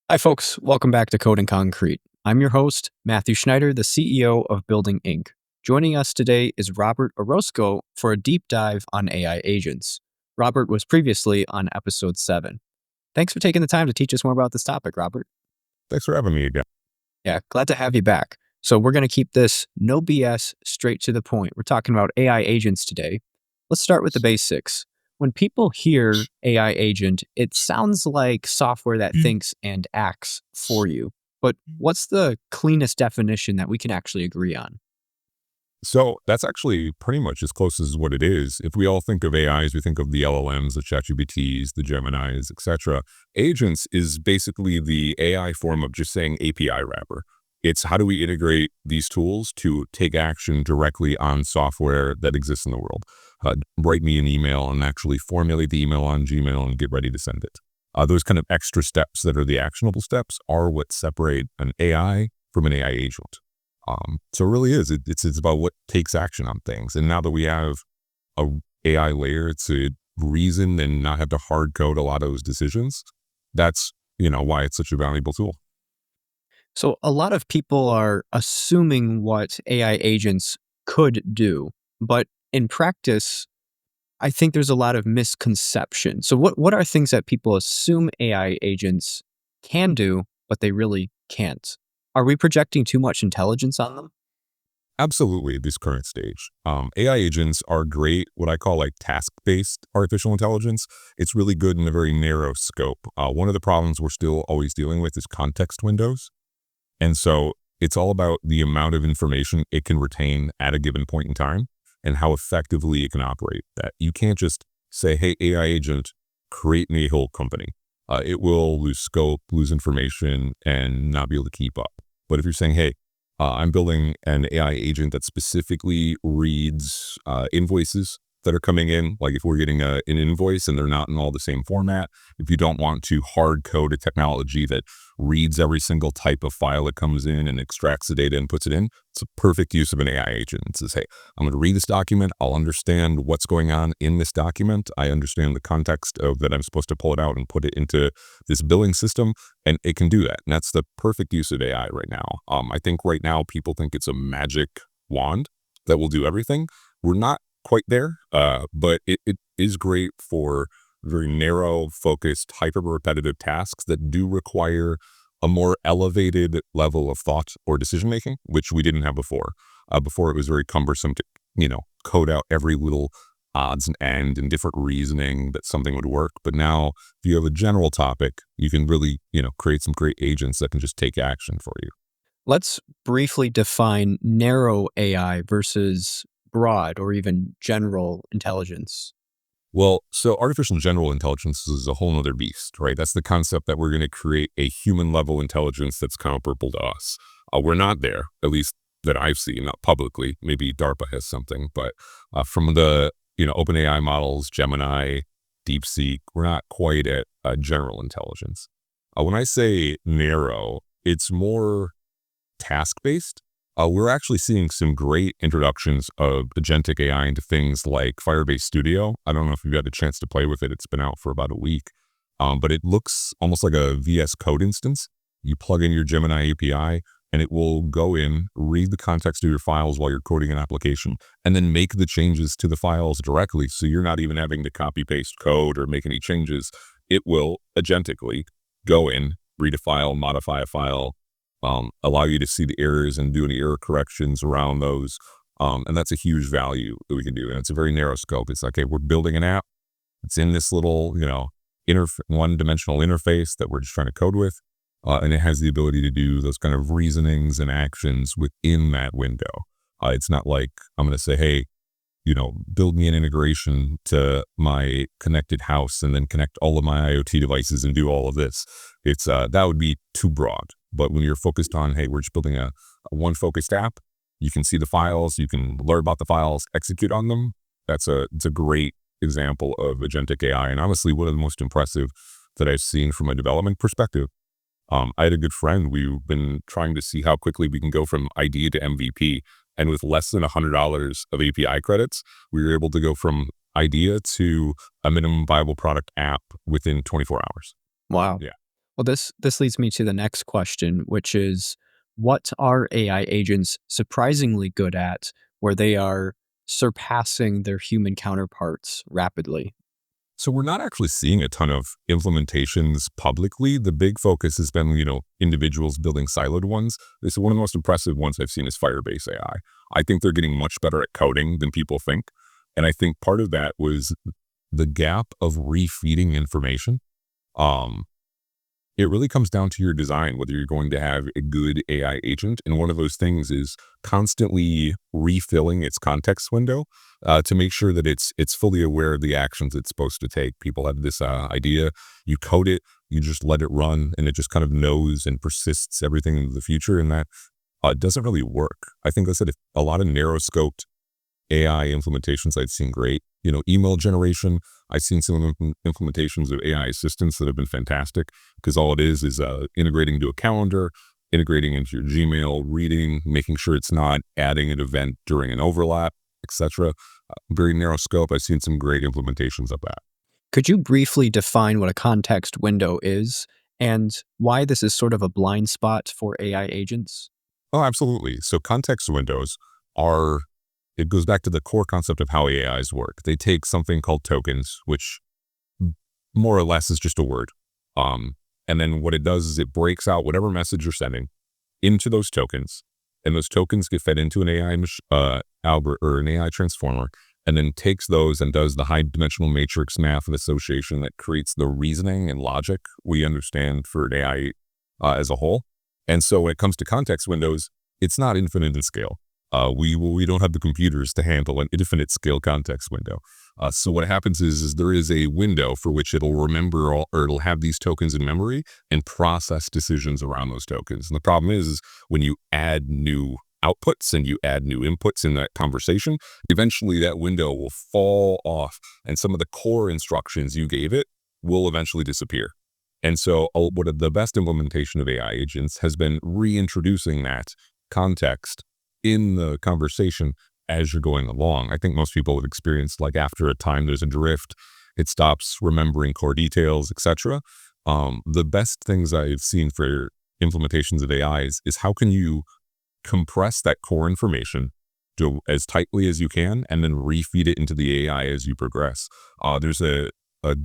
Hi, folks. Welcome back to Code and Concrete. I'm your host, Matthew Schneider, the CEO of Building Inc. Joining us today is Robert Orozco for a deep dive on AI agents. Robert was previously on episode 7. Thanks for taking the time to teach us more about this topic, Robert. Thanks for having me again. Yeah, glad to have you back. So we're going to keep this no BS, straight to the point. We're talking about AI agents today. Let's start with the basics. When people hear AI agent, it sounds like software that thinks and acts for you. But what's the cleanest definition that we can actually agree on? So that's actually pretty much as close as what it is. If we all think of AIs, we think of the LLMs, the ChatGPTs, the Geminis, etc. Agents is basically the AI form of just saying API wrapper. It's how do we integrate these tools to take action directly on software that exists in the world. Write me an email and actually formulate the email on Gmail and get ready to send it. Those kind of extra steps that are the actionable steps are what separate an AI from an AI agent. So it really is. It's about what takes action on things. And now that we have a AI layer to reason and not have to hard code a lot of those decisions, that's why it's such a valuable tool. So a lot of people are assuming what AI agents could do, but in practice, I think there's a lot of misconception. So what are things that people assume AI agents can do, but they really can't? Are we projecting too much intelligence on them? Absolutely, at this current stage. AI agents are great, what I call like task-based artificial intelligence. It's really good in a very narrow scope. One of the problems we're still always dealing with is context windows. And so it's all about the amount of information it can retain at a given point in time and how effectively it can operate that. You can't just say, hey, AI agent, create me a whole company. It will lose scope, lose information, and not be able to keep up. But if you're saying, hey, I'm building an AI agent that specifically reads invoices that are coming in, like if we're getting an invoice and they're not in all the same format, if you don't want to hard code a technology that reads every single type of file that comes in and extracts the data and puts it in, it's a perfect use of an AI agent. It says, hey, I'm going to read this document. I'll understand what's going on in this document. I understand the context of that I'm supposed to pull it out and put it into this billing system, and it can do that. And that's the perfect use of AI right now. I think right now people think it's a magic wand that will do everything. We're not quite there, but it is great for very narrow, focused, hyper-repetitive tasks that do require a more elevated level of thought or decision-making, which we didn't have before. Before it was very cumbersome to, code out every little odds and end and different reasoning that something would work. But now if you have a general topic, you can really, create some great agents that can just take action for you. Let's briefly define narrow AI versus broad or even general intelligence. Well, so artificial general intelligence is a whole nother beast, right? That's the concept that we're going to create a human level intelligence that's comparable to us. We're not there, at least that I've seen, not publicly. Maybe DARPA has something, but from the, OpenAI models, Gemini, DeepSeek, we're not quite at general intelligence. When I say narrow, it's more task-based. We're actually seeing some great introductions of agentic AI into things like Firebase Studio. I don't know if you've had a chance to play with it. It's been out for about a week, but it looks almost like a VS Code instance. You plug in your Gemini API, and it will go in, read the context of your files while you're coding an application, and then make the changes to the files directly. So you're not even having to copy-paste code or make any changes. It will agentically go in, read a file, modify a file, allow you to see the errors and do any error corrections around those. And that's a huge value that we can do. And it's a very narrow scope. It's like, okay, we're building an app. It's in this little, one-dimensional interface that we're just trying to code with. And it has the ability to do those kind of reasonings and actions within that window. It's not like I'm going to say, hey, build me an integration to my connected house and then connect all of my IoT devices and do all of this. It's that would be too broad. But when you're focused on, hey, we're just building a one focused app, you can see the files, you can learn about the files, execute on them. It's a great example of agentic AI. And honestly, one of the most impressive that I've seen from a development perspective. I had a good friend. We've been trying to see how quickly we can go from idea to MVP. And with less than $100 of API credits, we were able to go from idea to a minimum viable product app within 24 hours. Wow. Yeah. Well, this leads me to the next question, which is what are AI agents surprisingly good at where they are surpassing their human counterparts rapidly? So we're not actually seeing a ton of implementations publicly. The big focus has been, individuals building siloed ones. This is one of the most impressive ones I've seen is Firebase AI. I think they're getting much better at coding than people think. And I think part of that was the gap of refeeding information. Um, it really comes down to your design, whether you're going to have a good AI agent. And one of those things is constantly refilling its context window to make sure that it's fully aware of the actions it's supposed to take. People have this idea, you code it, you just let it run, and it just kind of knows and persists everything into the future. And that doesn't really work. I think I said if a lot of narrow scoped AI implementations I've seen great. Email generation. I've seen some implementations of AI assistants that have been fantastic because all it is integrating into a calendar, integrating into your Gmail, reading, making sure it's not adding an event during an overlap, etc. Very narrow scope. I've seen some great implementations of that. Could you briefly define what a context window is and why this is sort of a blind spot for AI agents? Oh, absolutely. So context windows are it goes back to the core concept of how AIs work. They take something called tokens, which more or less is just a word. And then what it does is it breaks out whatever message you're sending into those tokens, and those tokens get fed into an AI algorithm or an AI transformer, and then takes those and does the high dimensional matrix math of association that creates the reasoning and logic we understand for an AI as a whole. And so when it comes to context windows, it's not infinite in scale. We don't have the computers to handle an infinite scale context window. So what happens is there is a window for which it'll remember or it'll have these tokens in memory and process decisions around those tokens. And the problem is when you add new outputs and you add new inputs in that conversation, eventually that window will fall off and some of the core instructions you gave it will eventually disappear. And so what the best implementation of AI agents has been reintroducing that context in the conversation as you're going along. I think most people have experienced like after a time there's a drift, it stops remembering core details, etc. The best things I've seen for implementations of AIs is how can you compress that core information to as tightly as you can and then refeed it into the AI as you progress. There's a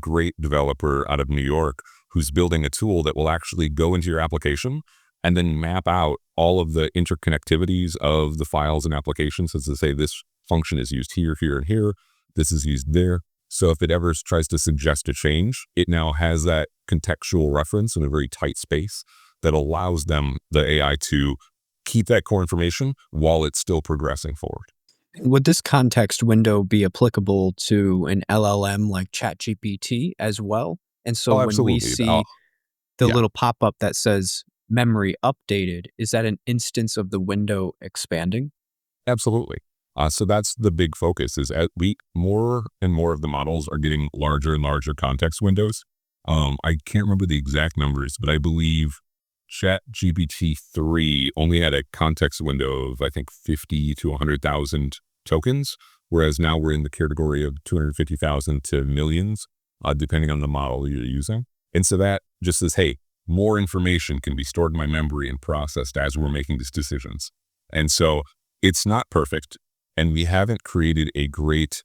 great developer out of New York who's building a tool that will actually go into your application and then map out all of the interconnectivities of the files and applications as to say this function is used here, here, and here. This is used there. So if it ever tries to suggest a change, it now has that contextual reference in a very tight space that allows the AI to keep that core information while it's still progressing forward. Would this context window be applicable to an LLM like ChatGPT as well? And so Oh, when we absolutely. see the Yeah, little pop up that says memory updated, is that an instance of the window expanding? absolutely. So that's the big focus is more and more of the models are getting larger and larger context windows. I can't remember the exact numbers, but I believe ChatGPT 3 only had a context window of, I think, 50 to 100,000 tokens, whereas now we're in the category of 250,000 to millions, depending on the model you're using. And so that just says, hey, more information can be stored in my memory and processed as we're making these decisions. And so it's not perfect, and we haven't created a great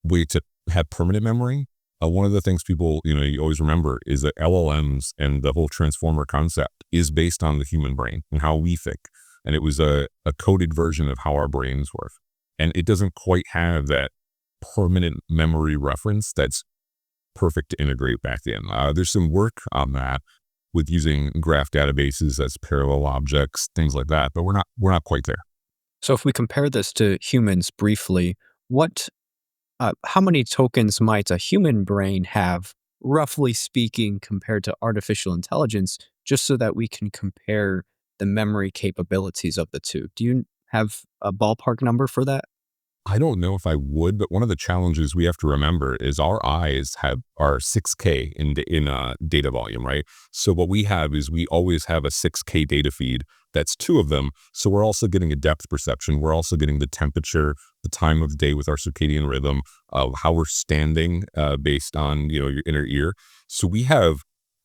way to have permanent memory. One of the things people, you always remember is that LLMs and the whole transformer concept is based on the human brain and how we think. And it was a coded version of how our brains work. And it doesn't quite have that permanent memory reference that's perfect to integrate back in. There's some work on that with using graph databases as parallel objects, things like that, but we're not quite there. So if we compare this to humans briefly, what how many tokens might a human brain have, roughly speaking, compared to artificial intelligence, just so that we can compare the memory capabilities of the two? Do you have a ballpark number for that? I don't know if I would, but one of the challenges we have to remember is our eyes are 6K in data volume, right? So what we have is we always have a 6K data feed. That's two of them. So we're also getting a depth perception. We're also getting the temperature, the time of day with our circadian rhythm, of how we're standing based on your inner ear. So we have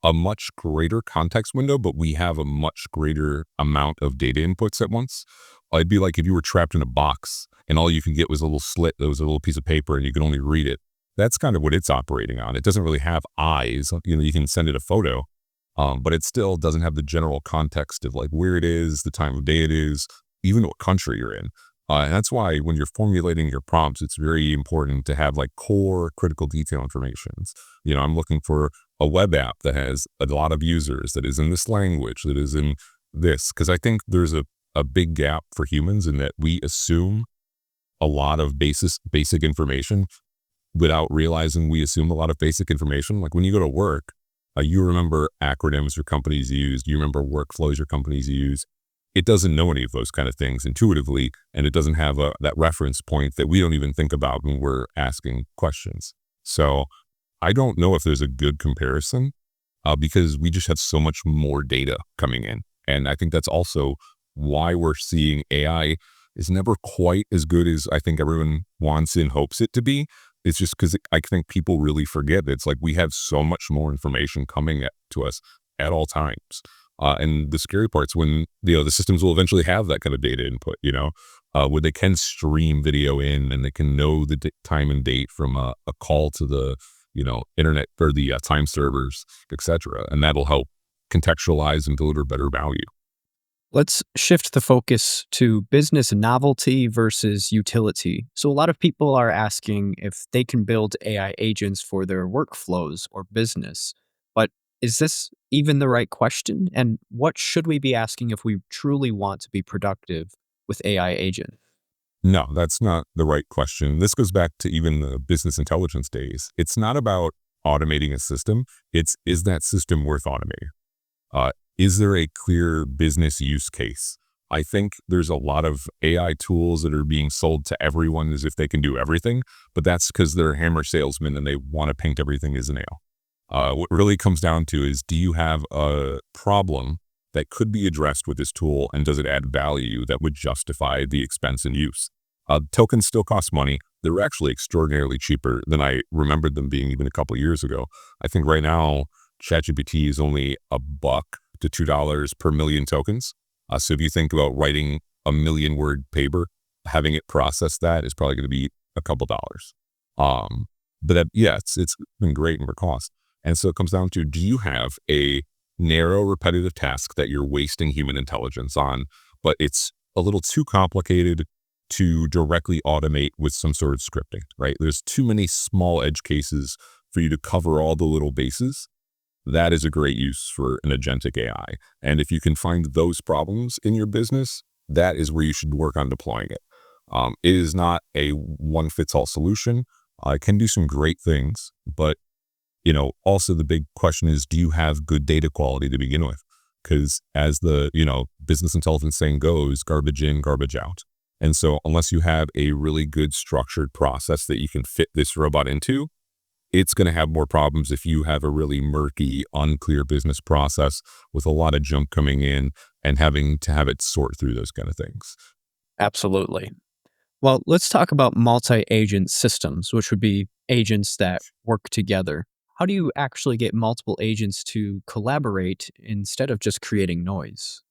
a much greater context window, but we have a much greater amount of data inputs at once. It'd be like if you were trapped in a box and all you can get was a little slit, that was a little piece of paper, and you can only read it. That's kind of what it's operating on. It doesn't really have eyes. You can send it a photo, but it still doesn't have the general context of like where it is, the time of day it is, even what country you're in. And that's why when you're formulating your prompts, it's very important to have like core critical detail information. I'm looking for a web app that has a lot of users, that is in this language, that is in this, because I think there's a big gap for humans in that we assume a lot of basic information without realizing we assume a lot of basic information. Like when you go to work, you remember acronyms your companies use, you remember workflows your companies use. It doesn't know any of those kind of things intuitively, and it doesn't have that reference point that we don't even think about when we're asking questions. So I don't know if there's a good comparison because we just have so much more data coming in. And I think that's also why we're seeing AI is never quite as good as I think everyone wants and hopes it to be. It's just because I think people really forget that it's like we have so much more information coming to us at all times. And the scary part's when, the systems will eventually have that kind of data input, where they can stream video in and they can know the time and date from a call to the, internet or the time servers, etc. And that'll help contextualize and deliver better value. Let's shift the focus to business novelty versus utility. So, a lot of people are asking if they can build AI agents for their workflows or business. But is this even the right question? And what should we be asking if we truly want to be productive with AI agents? No, that's not the right question. This goes back to even the business intelligence days. It's not about automating a system. Is that system worth automating? Is there a clear business use case? I think there's a lot of AI tools that are being sold to everyone as if they can do everything, but that's because they're hammer salesmen and they want to paint everything as a nail. What really comes down to is, do you have a problem that could be addressed with this tool, and does it add value that would justify the expense and use? Tokens still cost money. They're actually extraordinarily cheaper than I remembered them being even a couple of years ago. I think right now, ChatGPT is only $1 to $2 per million tokens. So if you think about writing a 1,000,000-word paper, having it process that is probably going to be a couple dollars. But that, yeah, it's been great in for cost. And so it comes down to, do you have a narrow, repetitive task that you're wasting human intelligence on, but it's a little too complicated to directly automate with some sort of scripting, right? There's too many small edge cases for you to cover all the little bases. That is a great use for an agentic AI. And if you can find those problems in your business, that is where you should work on deploying it. It is not a one-fits-all solution. It can do some great things, but also the big question is, do you have good data quality to begin with? Because as the, business intelligence saying goes, garbage in, garbage out. And so unless you have a really good structured process that you can fit this robot into, it's going to have more problems if you have a really murky, unclear business process with a lot of junk coming in and having to have it sort through those kind of things. Absolutely. Well, let's talk about multi-agent systems, which would be agents that work together. How do you actually get multiple agents to collaborate instead of just creating noise?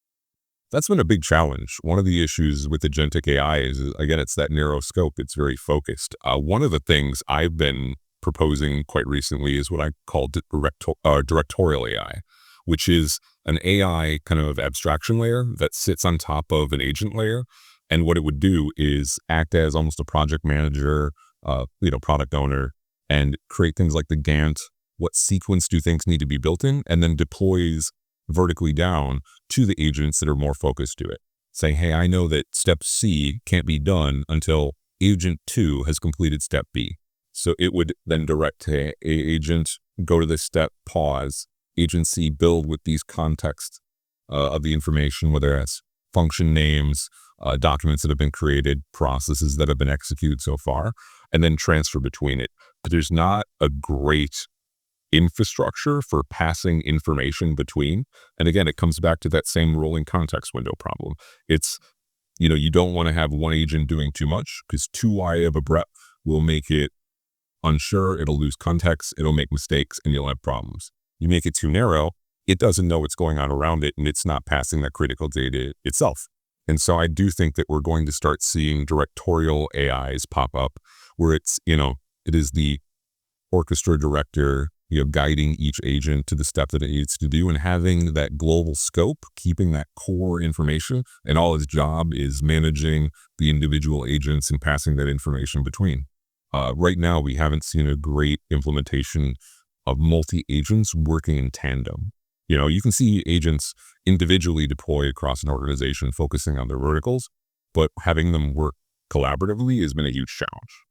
That's been a big challenge. One of the issues with agentic AI is, again, it's that narrow scope. It's very focused. One of the things I've been proposing quite recently is what I call directorial AI, which is an AI kind of abstraction layer that sits on top of an agent layer. And what it would do is act as almost a project manager, product owner, and create things like the Gantt. What sequence do things need to be built in? And then deploys vertically down to the agents that are more focused to it, saying, hey, I know that step C can't be done until agent 2 has completed step B. So it would then direct, hey, agent, go to this step, pause, agent C, build with these contexts of the information, whether that's function names, documents that have been created, processes that have been executed so far, and then transfer between it. But there's not a great infrastructure for passing information between. And again, it comes back to that same rolling context window problem. It's, you don't want to have one agent doing too much, because too wide of a breadth will make it unsure. It'll lose context. It'll make mistakes, and you'll have problems. You make it too narrow, it doesn't know what's going on around it, and it's not passing that critical data itself. And so I do think that we're going to start seeing directorial AIs pop up where it is the orchestra director, guiding each agent to the step that it needs to do and having that global scope, keeping that core information, and all its job is managing the individual agents and passing that information between. Right now, we haven't seen a great implementation of multi-agents working in tandem. You can see agents individually deploy across an organization focusing on their verticals, but having them work collaboratively has been a huge challenge.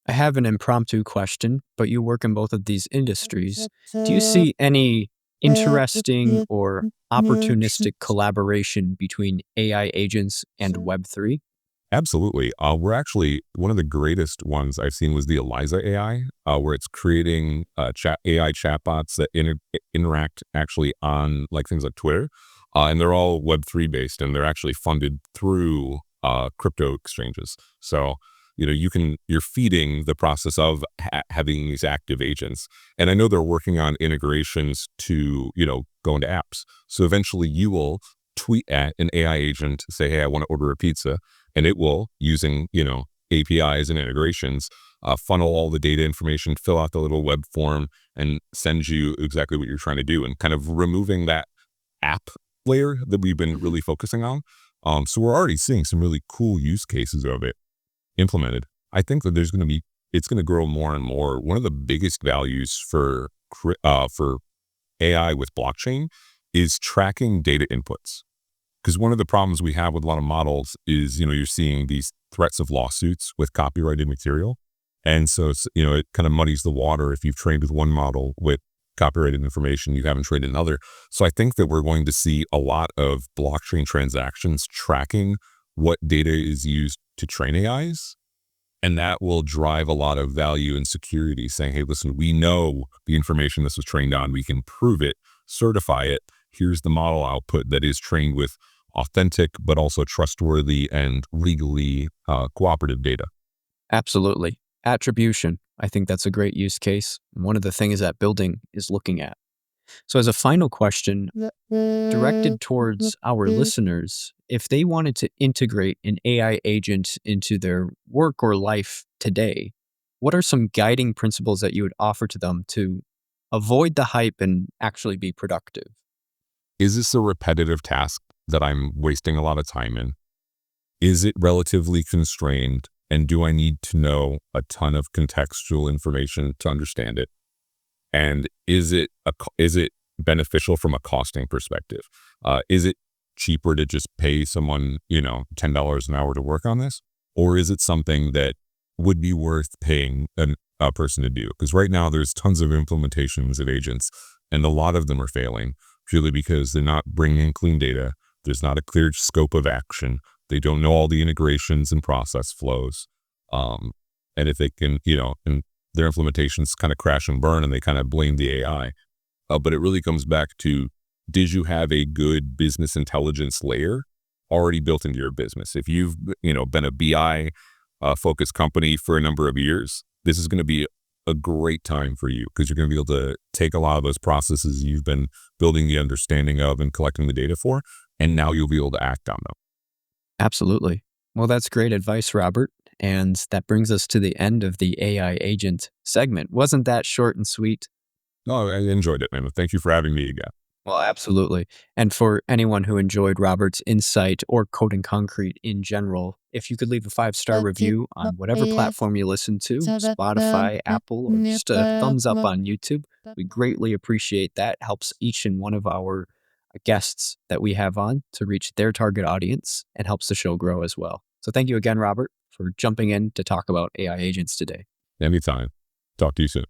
I have an impromptu question, but you work in both of these industries. Do you see any interesting or opportunistic collaboration between AI agents and Web3? Absolutely. We're actually, one of the greatest ones I've seen was the Eliza AI, where it's creating AI chatbots that interact actually on like things like Twitter. And they're all Web3 based, and they're actually funded through crypto exchanges. So, you're feeding the process of having these active agents. And I know they're working on integrations to, go into apps. So eventually you will tweet at an AI agent, say, hey, I want to order a pizza. And it will, using, APIs and integrations, funnel all the data information, fill out the little web form, and send you exactly what you're trying to do, and kind of removing that app layer that we've been really focusing on. So we're already seeing some really cool use cases of it implemented. I think that it's going to grow more and more. One of the biggest values for AI with blockchain is tracking data inputs. Because one of the problems we have with a lot of models is, you're seeing these threats of lawsuits with copyrighted material. And so, it kind of muddies the water if you've trained with one model with copyrighted information, you haven't trained another. So I think that we're going to see a lot of blockchain transactions tracking what data is used to train AIs. And that will drive a lot of value and security, saying, hey, listen, we know the information this was trained on. We can prove it, certify it. Here's the model output that is trained with authentic, but also trustworthy and legally cooperative data. Absolutely. Attribution. I think that's a great use case. One of the things that building is looking at. So as a final question, directed towards our listeners, if they wanted to integrate an AI agent into their work or life today, what are some guiding principles that you would offer to them to avoid the hype and actually be productive? Is this a repetitive task that I'm wasting a lot of time in? Is it relatively constrained? And do I need to know a ton of contextual information to understand it? And is it beneficial from a costing perspective? Is it cheaper to just pay someone, $10 an hour to work on this? Or is it something that would be worth paying a person to do? Because right now there's tons of implementations of agents, and a lot of them are failing purely because they're not bringing in clean data. There's not a clear scope of action. They don't know all the integrations and process flows. And if they can, and their implementations kind of crash and burn, and they kind of blame the AI. But it really comes back to, did you have a good business intelligence layer already built into your business? If you've, been a BI focused company for a number of years, this is going to be a great time for you, because you're going to be able to take a lot of those processes you've been building the understanding of and collecting the data for, and now you'll be able to act on them. Absolutely. Well, that's great advice, Robert. And that brings us to the end of the AI agent segment. Wasn't that short and sweet? No, I enjoyed it, man. Thank you for having me again. Well, absolutely. And for anyone who enjoyed Robert's insight or Coding Concrete in general, if you could leave a 5-star review on whatever platform you listen to, Spotify, Apple, or just a thumbs up on YouTube, we greatly appreciate that. It helps each and one of our guests that we have on to reach their target audience and helps the show grow as well. So thank you again, Robert, for jumping in to talk about AI agents today. Anytime. Talk to you soon.